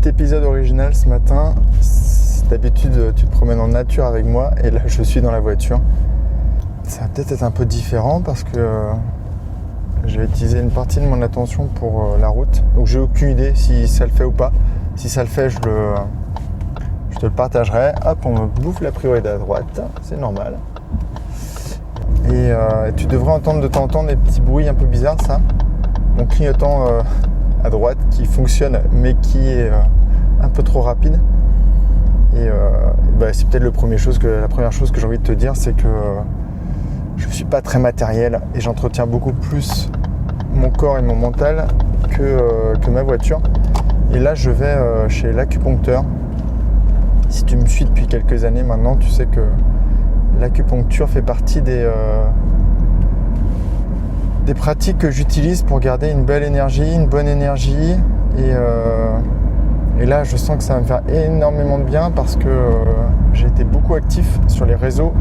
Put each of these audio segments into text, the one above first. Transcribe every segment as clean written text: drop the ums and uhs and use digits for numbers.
Petit épisode original ce matin. D'habitude, tu te promènes en nature avec moi et là, je suis dans la voiture. Ça va peut-être être un peu différent parce que je vais utiliser une partie de mon attention pour la route. Donc, j'ai aucune idée si ça le fait ou pas. Si ça le fait, je te le partagerai. Hop, on me bouffe la priorité à droite. C'est normal. Et tu devrais entendre de temps en temps des petits bruits un peu bizarres, ça. Mon clignotant à droite qui fonctionne mais qui est un peu trop rapide. Et c'est peut-être la première chose que j'ai envie de te dire, c'est que je ne suis pas très matériel et j'entretiens beaucoup plus mon corps et mon mental que ma voiture. Et là, je vais chez l'acupuncteur. Si tu me suis depuis quelques années maintenant, tu sais que l'acupuncture fait partie des pratiques que j'utilise pour garder une bonne énergie. Et là, je sens que ça va me faire énormément de bien parce que j'ai été beaucoup actif sur les réseaux.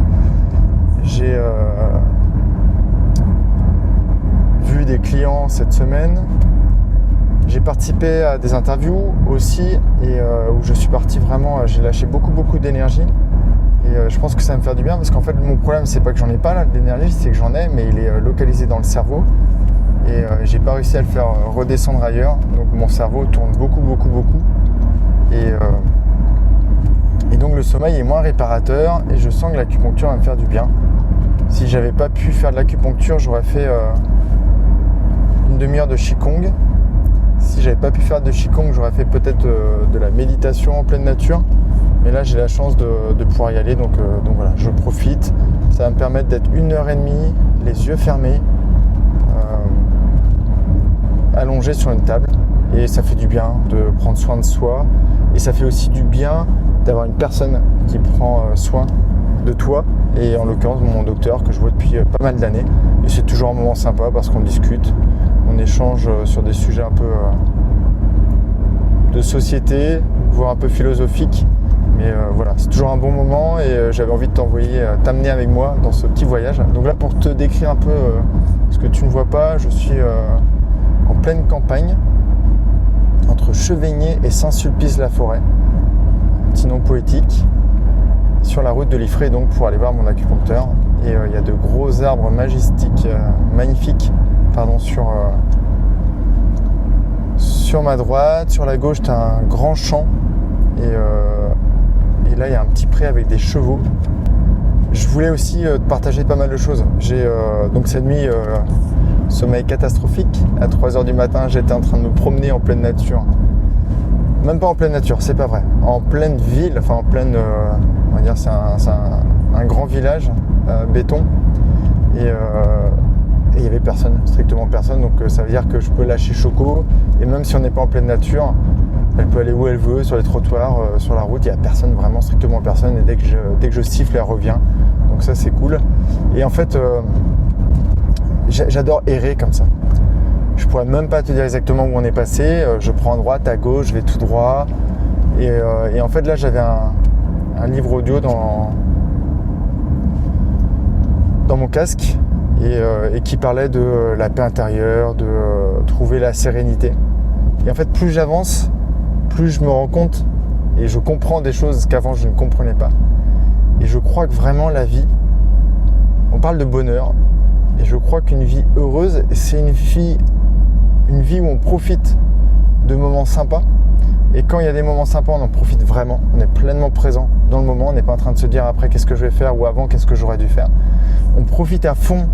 J'ai vu des clients cette semaine. J'ai participé à des interviews aussi et où je suis parti vraiment, j'ai lâché beaucoup d'énergie. Et je pense que ça va me faire du bien parce qu'en fait, mon problème, c'est pas que j'en ai pas là, de l'énergie, c'est que j'en ai, mais il est localisé dans le cerveau. Et j'ai pas réussi à le faire redescendre ailleurs. Donc mon cerveau tourne beaucoup. Et donc le sommeil est moins réparateur et je sens que l'acupuncture va me faire du bien. Si j'avais pas pu faire de l'acupuncture, j'aurais fait une demi-heure de Qigong. Si j'avais pas pu faire de Qigong, j'aurais fait peut-être de la méditation en pleine nature. Mais là, j'ai la chance de pouvoir y aller. Donc voilà, je profite. Ça va me permettre d'être 1h30, les yeux fermés, allongé sur une table. Et ça fait du bien de prendre soin de soi. Et ça fait aussi du bien d'avoir une personne qui prend soin de toi. Et en l'occurrence, mon docteur que je vois depuis pas mal d'années. Et c'est toujours un moment sympa parce qu'on discute. On échange sur des sujets un peu de société, voire un peu philosophiques. Mais voilà, c'est toujours un bon moment et j'avais envie de t'amener avec moi dans ce petit voyage. Donc là, pour te décrire un peu ce que tu ne vois pas, je suis en pleine campagne, entre Chevigné et Saint-Sulpice-la-Forêt, petit nom poétique, sur la route de Liffré, donc pour aller voir mon acupuncteur. Et il y a de gros arbres magnifiques, sur ma droite. Sur la gauche, tu as un grand champ. Et là, il y a un petit pré avec des chevaux. Je voulais aussi te partager pas mal de choses. J'ai donc cette nuit, sommeil catastrophique. À 3h du matin, j'étais en train de me promener en pleine nature. Même pas en pleine nature, c'est pas vrai. En pleine ville, enfin en pleine, on va dire, c'est un grand village béton. Et il n'y avait personne, strictement personne. Donc ça veut dire que je peux lâcher Choco. Et même si on n'est pas en pleine nature, elle peut aller où elle veut, sur les trottoirs, sur la route. Il n'y a personne, vraiment strictement personne. Et dès que je siffle, elle revient. Donc ça, c'est cool. Et en fait, j'adore errer comme ça. Je pourrais même pas te dire exactement où on est passé. Je prends à droite, à gauche, je vais tout droit. Et en fait, là, j'avais un livre audio dans mon casque et qui parlait de la paix intérieure, de trouver la sérénité. Et en fait, plus j'avance, plus je me rends compte et je comprends des choses qu'avant je ne comprenais pas. Et je crois que vraiment la vie, on parle de bonheur, et je crois qu'une vie heureuse, c'est une vie où on profite de moments sympas. Et quand il y a des moments sympas, on en profite vraiment. On est pleinement présent dans le moment. On n'est pas en train de se dire après qu'est-ce que je vais faire ou avant qu'est-ce que j'aurais dû faire. On profite à fond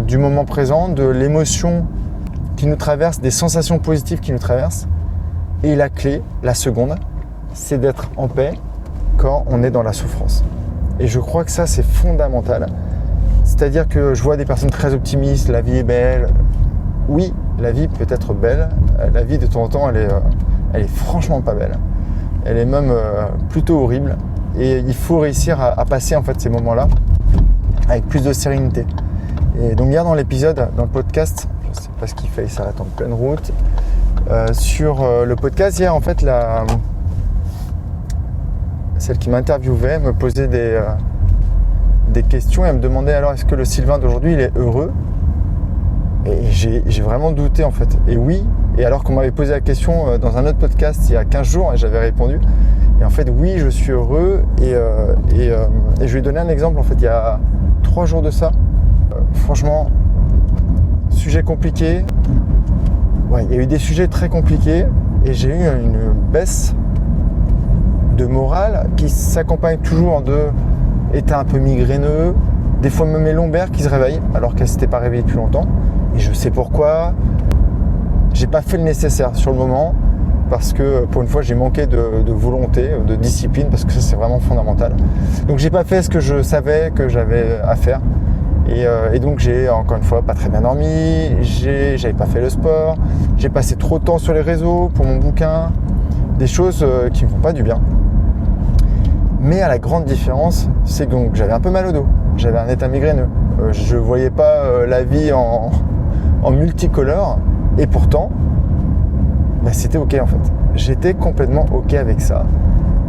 du moment présent, de l'émotion qui nous traverse, des sensations positives qui nous traversent. Et la clé, la seconde, c'est d'être en paix quand on est dans la souffrance. Et je crois que ça, c'est fondamental. C'est-à-dire que je vois des personnes très optimistes, la vie est belle. Oui, la vie peut être belle. La vie, de temps en temps, elle est franchement pas belle. Elle est même plutôt horrible. Et il faut réussir à passer en fait ces moments-là avec plus de sérénité. Et donc hier dans l'épisode, dans le podcast, je sais pas ce qu'il fait, il s'arrête en pleine route. Sur le podcast hier, en fait, celle qui m'interviewait me posait des questions et elle me demandait alors est-ce que le Sylvain d'aujourd'hui il est heureux. Et j'ai vraiment douté en fait. Et oui, et alors qu'on m'avait posé la question dans un autre podcast il y a 15 jours et j'avais répondu. Et en fait, oui, je suis heureux. Et je lui ai donné un exemple en fait il y a 3 jours de ça. Franchement, sujet compliqué. Ouais, il y a eu des sujets très compliqués et j'ai eu une baisse de morale qui s'accompagne toujours de état un peu migraineux, des fois même mes lombaires qui se réveillent alors qu'elles ne s'étaient pas réveillées depuis longtemps. Et je sais pourquoi. J'ai pas fait le nécessaire sur le moment parce que pour une fois j'ai manqué de volonté, de discipline, parce que ça c'est vraiment fondamental. Donc j'ai pas fait ce que je savais que j'avais à faire. Et donc j'ai encore une fois pas très bien dormi, j'avais pas fait le sport, j'ai passé trop de temps sur les réseaux pour mon bouquin, des choses qui me font pas du bien. Mais à la grande différence, c'est que donc j'avais un peu mal au dos, j'avais un état migraineux, je voyais pas la vie en multicolore, et pourtant c'était ok en fait. J'étais complètement ok avec ça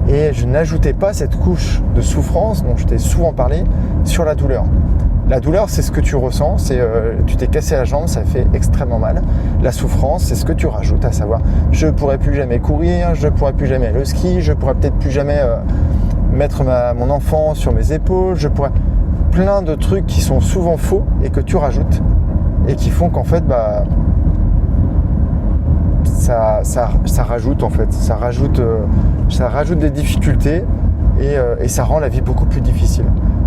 et je n'ajoutais pas cette couche de souffrance dont je t'ai souvent parlé sur la douleur. La douleur, c'est ce que tu ressens, c'est tu t'es cassé la jambe, ça fait extrêmement mal. La souffrance, c'est ce que tu rajoutes, à savoir je pourrais plus jamais courir, je pourrais plus jamais aller au ski, je pourrais peut-être plus jamais mettre mon enfant sur mes épaules, je pourrais plein de trucs qui sont souvent faux et que tu rajoutes et qui font qu'en fait ça rajoute en fait, ça rajoute des difficultés et ça rend la vie beaucoup plus difficile.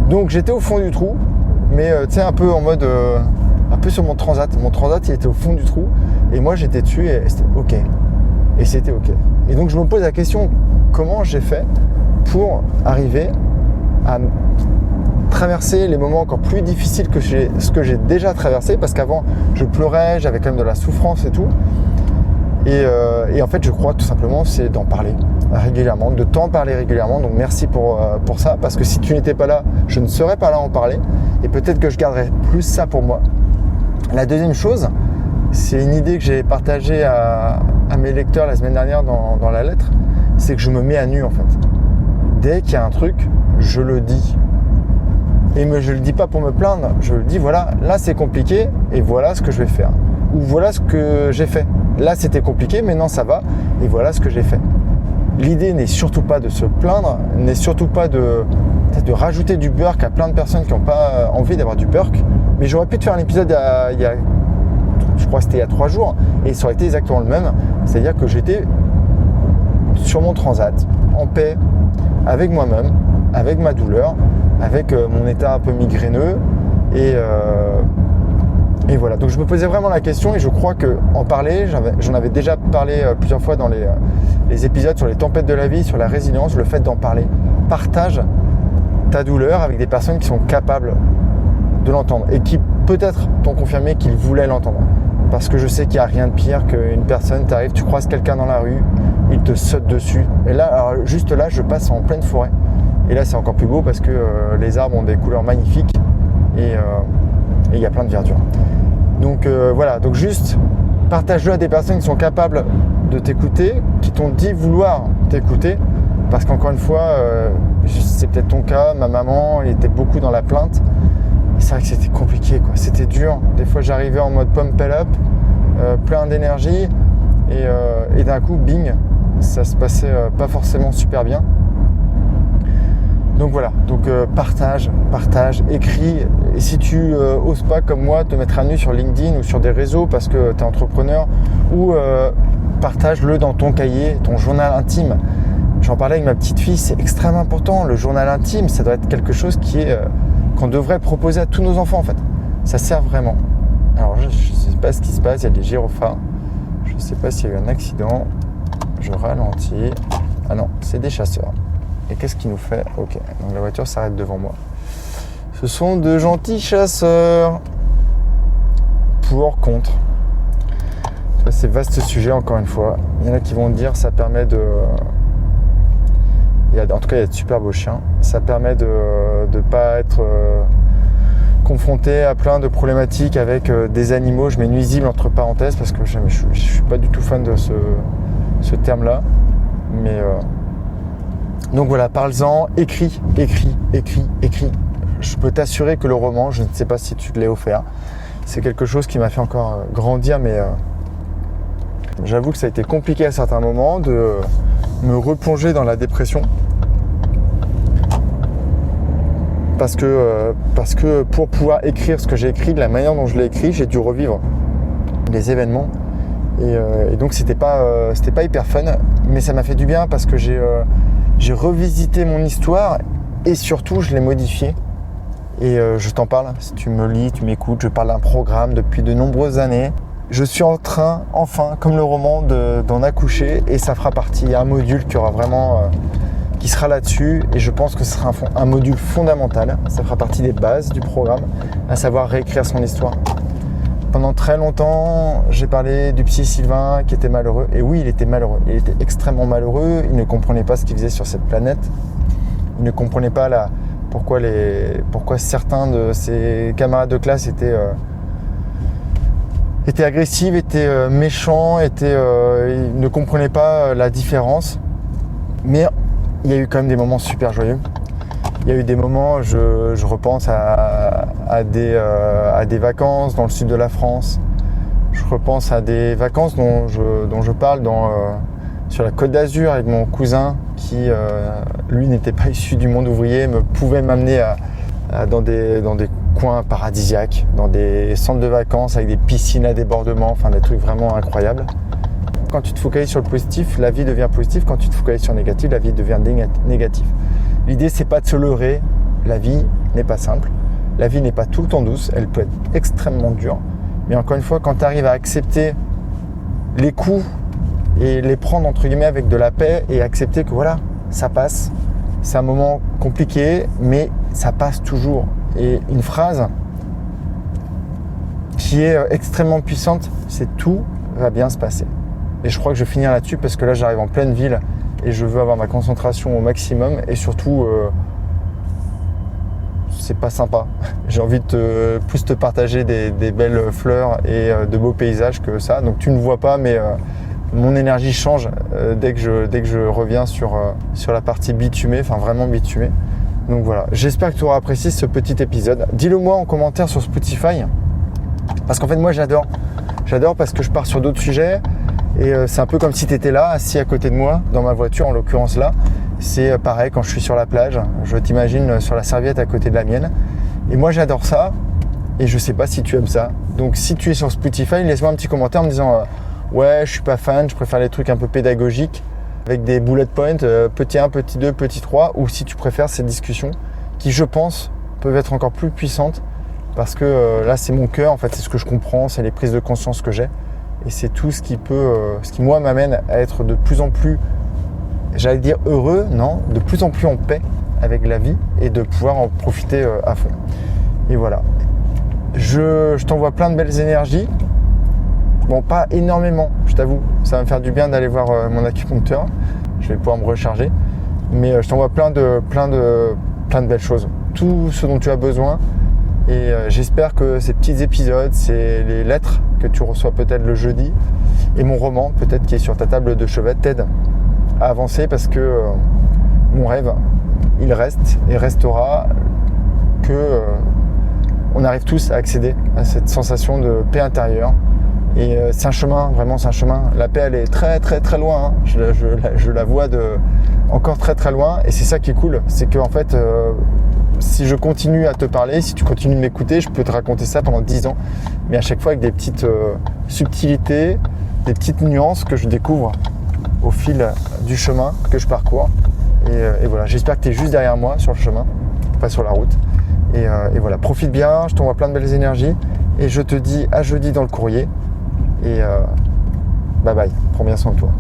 Donc j'étais au fond du trou, mais tu sais un peu en mode un peu sur mon transat. Mon transat il était au fond du trou et moi j'étais dessus et c'était ok. Et c'était ok. Et donc je me pose la question, comment j'ai fait pour arriver à traverser les moments encore plus difficiles que ce que j'ai déjà traversé, parce qu'avant je pleurais, j'avais quand même de la souffrance et tout. Et en fait, je crois tout simplement, c'est d'en parler régulièrement, de t'en parler régulièrement. Donc merci pour ça, parce que si tu n'étais pas là, je ne serais pas là à en parler. Et peut-être que je garderais plus ça pour moi. La deuxième chose, c'est une idée que j'ai partagée à mes lecteurs la semaine dernière dans la lettre, c'est que je me mets à nu en fait. Dès qu'il y a un truc, je le dis. Et je le dis pas pour me plaindre, je le dis voilà, là c'est compliqué et voilà ce que je vais faire. Ou voilà ce que j'ai fait. Là c'était compliqué, mais non ça va, et voilà ce que j'ai fait. L'idée n'est surtout pas de se plaindre, n'est surtout pas de rajouter du burk à plein de personnes qui n'ont pas envie d'avoir du burk. Mais j'aurais pu te faire un épisode je crois que c'était il y a 3 jours, et ça aurait été exactement le même. C'est-à-dire que j'étais sur mon transat, en paix, avec moi-même, avec ma douleur, avec mon état un peu migraineux, et voilà, donc je me posais vraiment la question et je crois qu'en parler, j'en avais déjà parlé plusieurs fois dans les épisodes sur les tempêtes de la vie, sur la résilience, le fait d'en parler. Partage ta douleur avec des personnes qui sont capables de l'entendre et qui peut-être t'ont confirmé qu'ils voulaient l'entendre. Parce que je sais qu'il n'y a rien de pire qu'une personne, t'arrives, tu croises quelqu'un dans la rue, il te saute dessus. Et là, alors juste là, je passe en pleine forêt. Et là, c'est encore plus beau parce que les arbres ont des couleurs magnifiques et il y a plein de verdure. Donc voilà, donc juste partage-le à des personnes qui sont capables de t'écouter, qui t'ont dit vouloir t'écouter, parce qu'encore une fois, c'est peut-être ton cas, ma maman était beaucoup dans la plainte, et c'est vrai que c'était compliqué, quoi. C'était dur, des fois j'arrivais en mode pump it up, plein d'énergie, et d'un coup, bing, ça se passait pas forcément super bien. Donc voilà, donc partage, écris, et si tu oses pas comme moi te mettre à nu sur LinkedIn ou sur des réseaux parce que tu es entrepreneur, ou partage-le dans ton cahier, ton journal intime. J'en parlais avec ma petite fille, c'est extrêmement important, le journal intime, ça doit être quelque chose qu'on devrait proposer à tous nos enfants en fait. Ça sert vraiment. Alors je sais pas ce qui se passe, il y a des gyrophares, je sais pas s'il y a eu un accident, je ralentis, ah non, c'est des chasseurs. Et qu'est-ce qu'il nous fait? Ok, donc la voiture s'arrête devant moi. Ce sont de gentils chasseurs. Pour, contre. C'est vaste sujet encore une fois. Il y en a qui vont dire ça permet de... En tout cas, il y a de super beaux chiens. Ça permet de ne pas être confronté à plein de problématiques avec des animaux. Je mets nuisibles entre parenthèses parce que je ne suis pas du tout fan de ce terme-là. Mais... Donc voilà, parle-en, écris. Je peux t'assurer que le roman, je ne sais pas si tu te l'as offert, c'est quelque chose qui m'a fait encore grandir, mais j'avoue que ça a été compliqué à certains moments de me replonger dans la dépression. Parce que pour pouvoir écrire ce que j'ai écrit, de la manière dont je l'ai écrit, j'ai dû revivre les événements. Et donc c'était pas hyper fun, mais ça m'a fait du bien parce que j'ai revisité mon histoire et surtout je l'ai modifiée. Et je t'en parle, si tu me lis, tu m'écoutes, je parle d'un programme depuis de nombreuses années. Je suis en train, enfin, comme le roman, d'en accoucher et ça fera partie. Il y a un module qui aura vraiment... qui sera là-dessus et je pense que ce sera un module fondamental. Ça fera partie des bases du programme, à savoir réécrire son histoire. Pendant très longtemps, j'ai parlé du psy Sylvain qui était malheureux. Et oui, il était malheureux. Il était extrêmement malheureux. Il ne comprenait pas ce qu'il faisait sur cette planète. Il ne comprenait pas pourquoi certains de ses camarades de classe étaient agressifs, étaient méchants, il ne comprenait pas la différence. Mais il y a eu quand même des moments super joyeux. Il y a eu des moments, je repense à des vacances dans le sud de la France. Je repense à des vacances dont je parle sur la Côte d'Azur avec mon cousin qui, lui, n'était pas issu du monde ouvrier, pouvait m'amener dans des coins paradisiaques, dans des centres de vacances avec des piscines à débordement, enfin des trucs vraiment incroyables. Quand tu te focalises sur le positif, la vie devient positive. Quand tu te focalises sur le négatif, la vie devient négative. L'idée, c'est pas de se leurrer. La vie n'est pas simple. La vie n'est pas tout le temps douce. Elle peut être extrêmement dure. Mais encore une fois, quand tu arrives à accepter les coups et les prendre entre guillemets avec de la paix et accepter que voilà, ça passe. C'est un moment compliqué, mais ça passe toujours. Et une phrase qui est extrêmement puissante, c'est tout va bien se passer. Et je crois que je vais finir là-dessus parce que là j'arrive en pleine ville et je veux avoir ma concentration au maximum et surtout c'est pas sympa. J'ai envie de plus te partager des belles fleurs et de beaux paysages que ça. Donc tu ne vois pas mais mon énergie change dès que je reviens sur la partie bitumée, enfin vraiment bitumée. Donc voilà, j'espère que tu auras apprécié ce petit épisode. Dis-le moi en commentaire sur Spotify parce qu'en fait moi j'adore parce que je pars sur d'autres sujets. Et c'est un peu comme si tu étais là, assis à côté de moi, dans ma voiture, en l'occurrence là. C'est pareil quand je suis sur la plage, je t'imagine sur la serviette à côté de la mienne. Et moi j'adore ça, et je sais pas si tu aimes ça. Donc si tu es sur Spotify, laisse-moi un petit commentaire en me disant ouais, je suis pas fan, je préfère les trucs un peu pédagogiques, avec des bullet points, petit 1, petit 2, petit 3, ou si tu préfères ces discussions, qui je pense peuvent être encore plus puissantes, parce que là c'est mon cœur, en fait c'est ce que je comprends, c'est les prises de conscience que j'ai. Et c'est tout ce qui moi m'amène à être de plus en plus, j'allais dire heureux, non, de plus en plus en paix avec la vie et de pouvoir en profiter à fond. Et voilà. Je t'envoie plein de belles énergies. Bon, pas énormément, je t'avoue. Ça va me faire du bien d'aller voir mon acupuncteur. Je vais pouvoir me recharger. Mais je t'envoie plein de belles choses. Tout ce dont tu as besoin. Et j'espère que ces petits épisodes, c'est les lettres que tu reçois peut-être le jeudi et mon roman peut-être qui est sur ta table de chevet t'aide à avancer parce que mon rêve, il reste et restera que on arrive tous à accéder à cette sensation de paix intérieure. Et c'est un chemin, vraiment c'est un chemin. La paix, elle est très très très loin. Hein. Je la vois encore très très loin. Et c'est ça qui est cool, c'est qu'en fait, si je continue à te parler, si tu continues de m'écouter, je peux te raconter ça pendant 10 ans. Mais à chaque fois avec des petites subtilités, des petites nuances que je découvre au fil du chemin que je parcours. Et voilà, j'espère que tu es juste derrière moi sur le chemin, pas sur la route. Et voilà, profite bien, je t'envoie plein de belles énergies. Et je te dis à jeudi dans le courrier. Et bye bye, prends bien soin de toi.